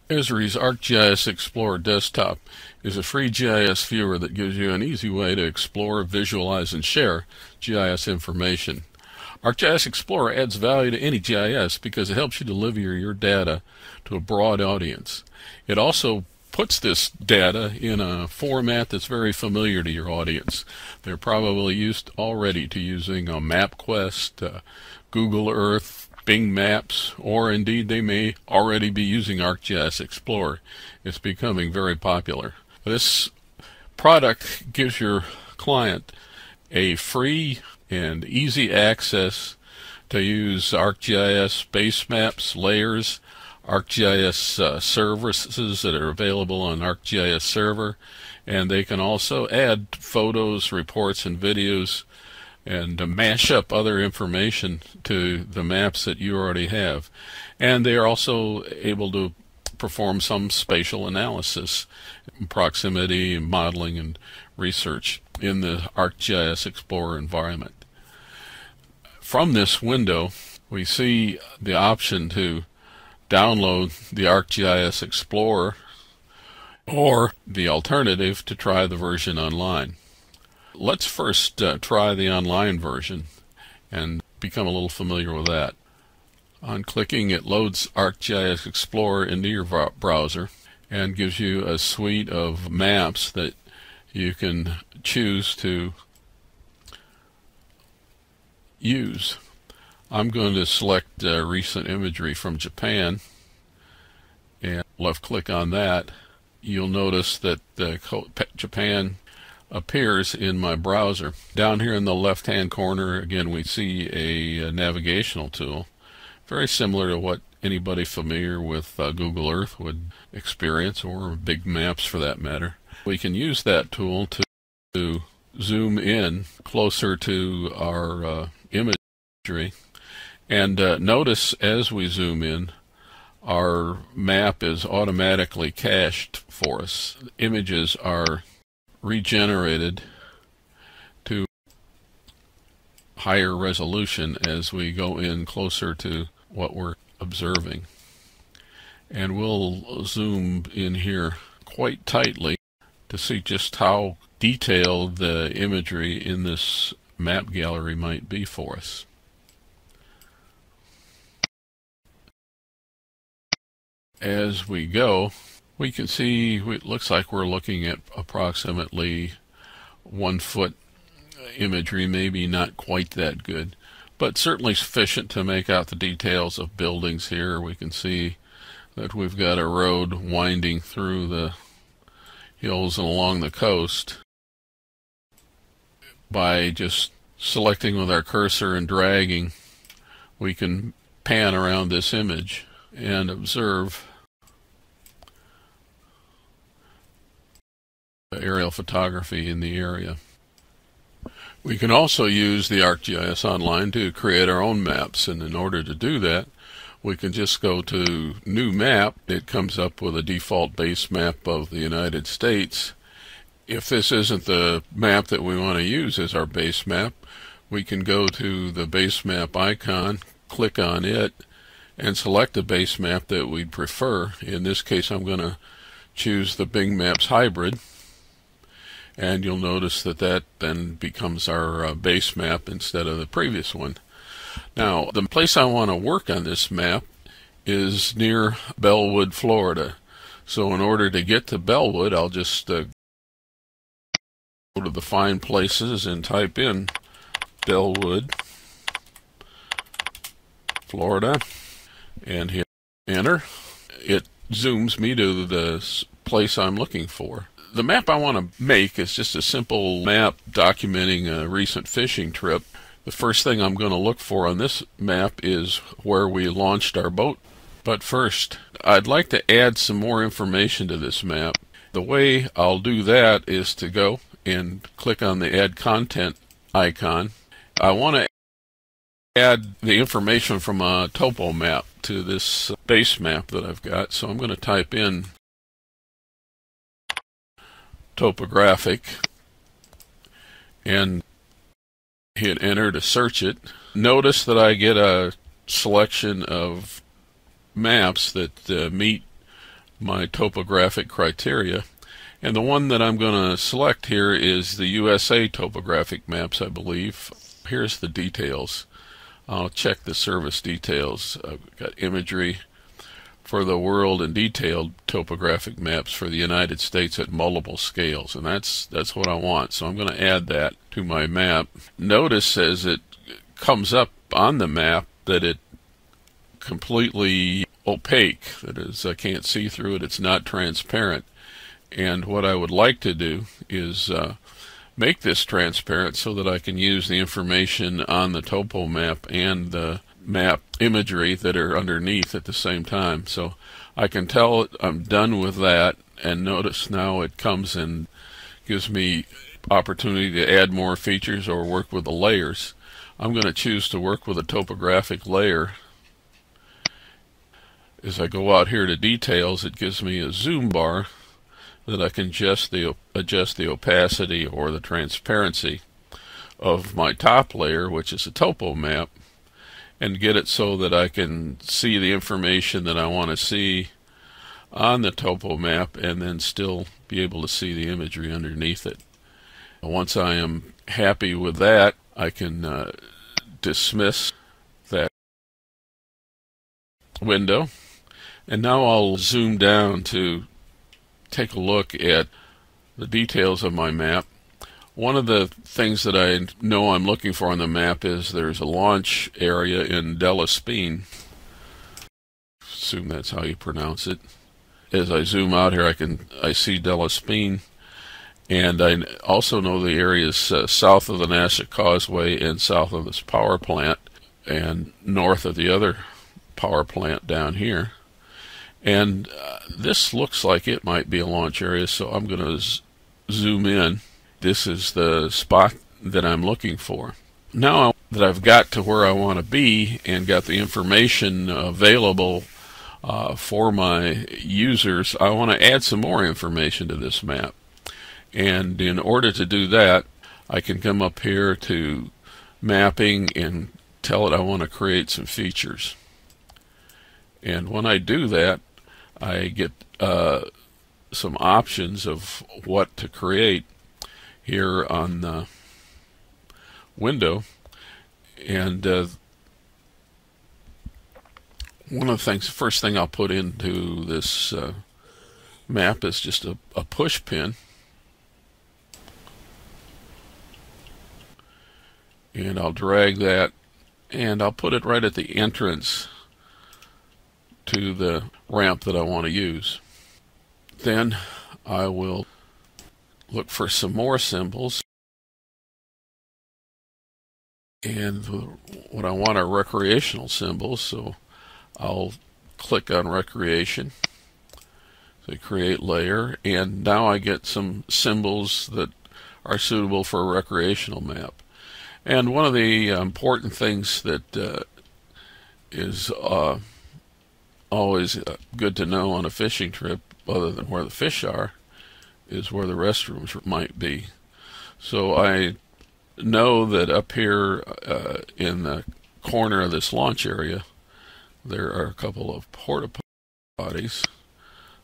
Esri's ArcGISExplorer desktop is a free GIS viewer that gives you an easy way to explore, visualize, and share GIS information. ArcGISExplorer adds value to any GIS because it helps you deliver your data to a broad audience. It also puts this data in a format that's very familiar to your audience. They're probably used already to using MapQuest, Google Earth, Bing Maps, or indeed they may already be using ArcGISExplorer. It's becoming very popular. This product gives your client a free and easy access to use ArcGIS base maps, layers, ArcGIS services that are available on ArcGIS Server, and they can also add photos, reports, and videos and mash up other information to the maps that you already have. And they are also able to perform some spatial analysis, proximity, modeling, and research in the ArcGISExplorer environment. From this window, we see the option to download the ArcGISExplorer or the alternative to try the version online. Let's first try the online version and become a little familiar with that. On clicking, it loads ArcGISExplorer into your browser and gives you a suite of maps that you can choose to use. I'm going to select recent imagery from Japan and left click on that. You'll notice that Japan appears in my browser. Down here in the left hand corner, again, we see a navigational tool, very similar to what anybody familiar with Google Earth would experience, or big maps for that matter. We can use that tool to zoom in closer to our imagery, and notice as we zoom in, our map is automatically cached for us. Images are regenerated to higher resolution as we go in closer to what we're observing. And we'll zoom in here quite tightly to see just how detailed the imagery in this map gallery might be for us. As we go, we can see it looks like we're looking at approximately 1 foot imagery, maybe not quite that good, but certainly sufficient to make out the details of buildings here. We can see that we've got a road winding through the hills and along the coast. By just selecting with our cursor and dragging, we can pan around this image and observe aerial photography in the area. We can also use the ArcGIS Online to create our own maps, and in order to do that, we can just go to New Map. It comes up with a default base map of the United States. If this isn't the map that we want to use as our base map, we can go to the base map icon, click on it, and select the base map that we'd prefer. In this case, I'm going to choose the Bing Maps Hybrid, and you'll notice that that then becomes our base map instead of the previous one. Now, the place I want to work on this map is near Bellwood, Florida. So in order to get to Bellwood, I'll just go to the Find Places and type in Bellwood, Florida, and hit Enter. It zooms me to the place I'm looking for. The map I want to make is just a simple map documenting a recent fishing trip. The first thing I'm going to look for on this map is where we launched our boat. But first, I'd like to add some more information to this map. The way I'll do that is to go and click on the Add Content icon. I want to add the information from a topo map to this base map that I've got, so I'm going to type in topographic and hit enter to search it. Notice that I get a selection of maps that meet my topographic criteria. And the one that I'm going to select here is the USA topographic maps, I believe. Here's the details. I'll check the service details. I've got imagery for the world and detailed topographic maps for the United States at multiple scales, and that's what I want. So I'm going to add that to my map. Notice as it comes up on the map that it completely opaque. That is, I can't see through it. It's not transparent. And what I would like to do is make this transparent so that I can use the information on the topo map and the map imagery that are underneath at the same time. So I can tell I'm done with that, and notice now it comes and gives me opportunity to add more features or work with the layers. I'm going to choose to work with a topographic layer. As I go out here to details, it gives me a zoom bar that I can adjust the opacity or the transparency of my top layer, which is a topo map, and get it so that I can see the information that I want to see on the topo map and then still be able to see the imagery underneath it. Once I am happy with that, I can dismiss that window, and now I'll zoom down to take a look at the details of my map. One of the things that I know I'm looking for on the map is there's a launch area in Delaspine. Assume that's how you pronounce it. As I zoom out here, I see Delaspine, and I also know the areas south of the NASA Causeway and south of this power plant, and north of the other power plant down here. And this looks like it might be a launch area, so I'm going to zoom in. This is the spot that I'm looking for. Now that I've got to where I want to be and got the information available for my users, I want to add some more information to this map. And in order to do that, I can come up here to mapping and tell it I want to create some features. And when I do that, I get some options of what to create here on the window. And one of the things, first thing I'll put into this map is just a push pin. And I'll drag that, and I'll put it right at the entrance to the ramp that I want to use. Then I will look for some more symbols, and what I want are recreational symbols, so I'll click on recreation, so create layer, and now I get some symbols that are suitable for a recreational map. And one of the important things that is always good to know on a fishing trip, other than where the fish are, is where the restrooms might be. So I know that up here in the corner of this launch area there are a couple of porta potties,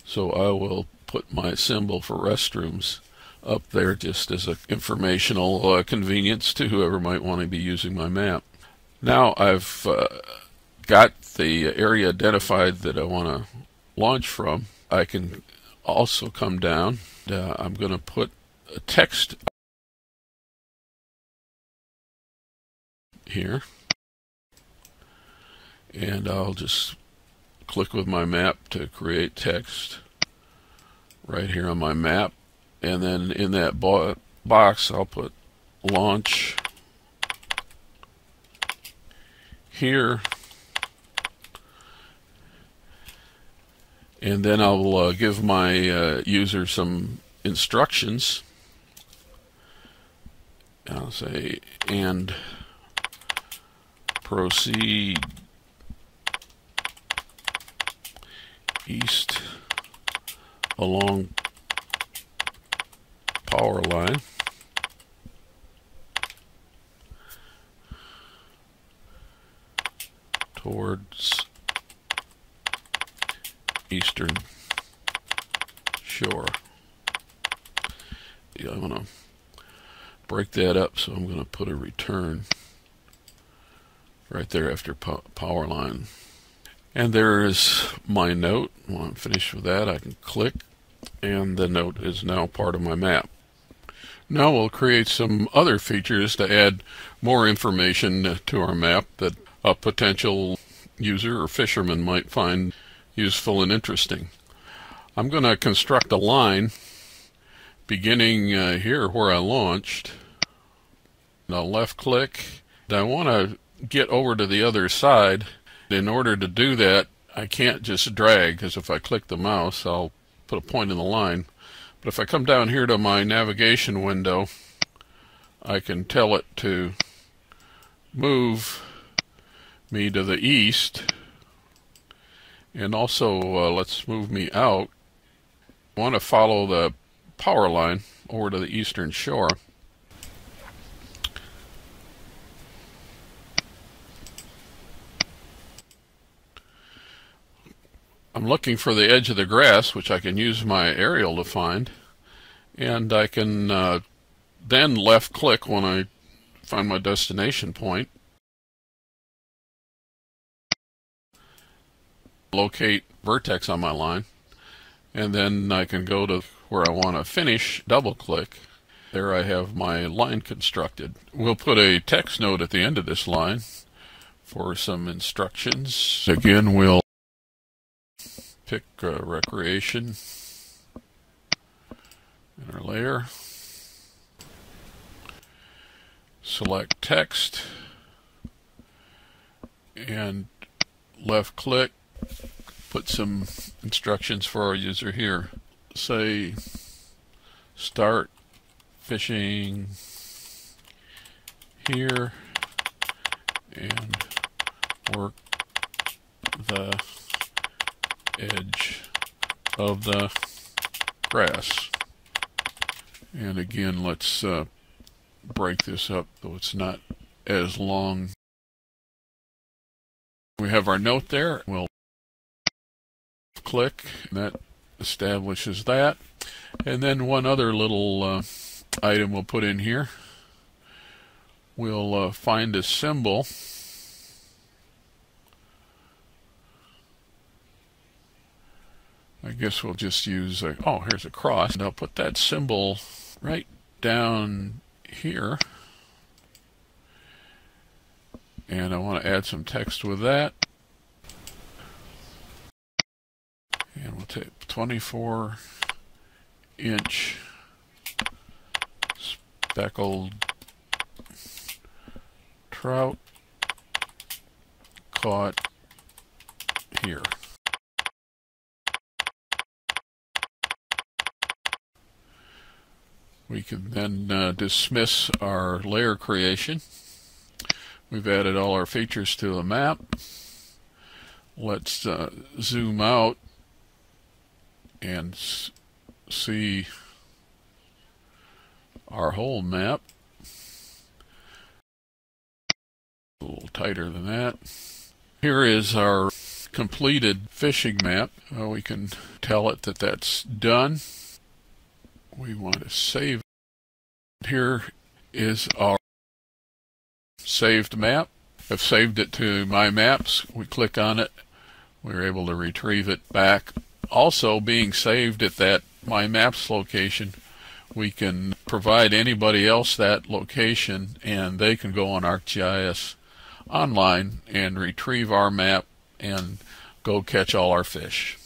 so I will put my symbol for restrooms up there just as an informational convenience to whoever might want to be using my map. Now I've got the area identified that I want to launch from. I can also come down. I'm going to put a text here, and I'll just click with my map to create text right here on my map, and then in that box I'll put launch here, and then I'll give my user some instructions. I'll say, and proceed east along power line towards eastern shore. Yeah, I'm going to break that up, so I'm going to put a return right there after power line. And there is my note. When I'm finished with that, I can click, and the note is now part of my map. Now we'll create some other features to add more information to our map that a potential user or fisherman might find useful and interesting. I'm going to construct a line beginning here where I launched. And I'll left click. And I want to get over to the other side. In order to do that, I can't just drag, because if I click the mouse, I'll put a point in the line. But if I come down here to my navigation window, I can tell it to move me to the east, and also let's move me out. I want to follow the power line over to the eastern shore. I'm looking for the edge of the grass, which I can use my aerial to find, and I can then left click when I find my destination point, locate vertex on my line, and then I can go to where I want to finish, double click. There I have my line constructed. We'll put a text note at the end of this line for some instructions. Again, we'll pick recreation in our layer, select text, and left click, put some instructions for our user here. Say start fishing here and work the edge of the grass. And again, let's break this up so it's not as long. We have our note there. We'll click, and that establishes that. And then one other little item we'll put in here. We'll find a symbol. I guess we'll just use oh, here's a cross. And I'll put that symbol right down here. And I want to add some text with that. And we'll take 24-inch speckled trout caught here. We can then dismiss our layer creation. We've added all our features to the map. Let's zoom out and see our whole map. A little tighter than that. Here is our completed fishing map. We can tell it that that's done. We want to save. Here is our saved map. I've saved it to My Maps. We click on it. We're able to retrieve it back. Also, being saved at that My Maps location, we can provide anybody else that location, and they can go on ArcGIS online and retrieve our map and go catch all our fish.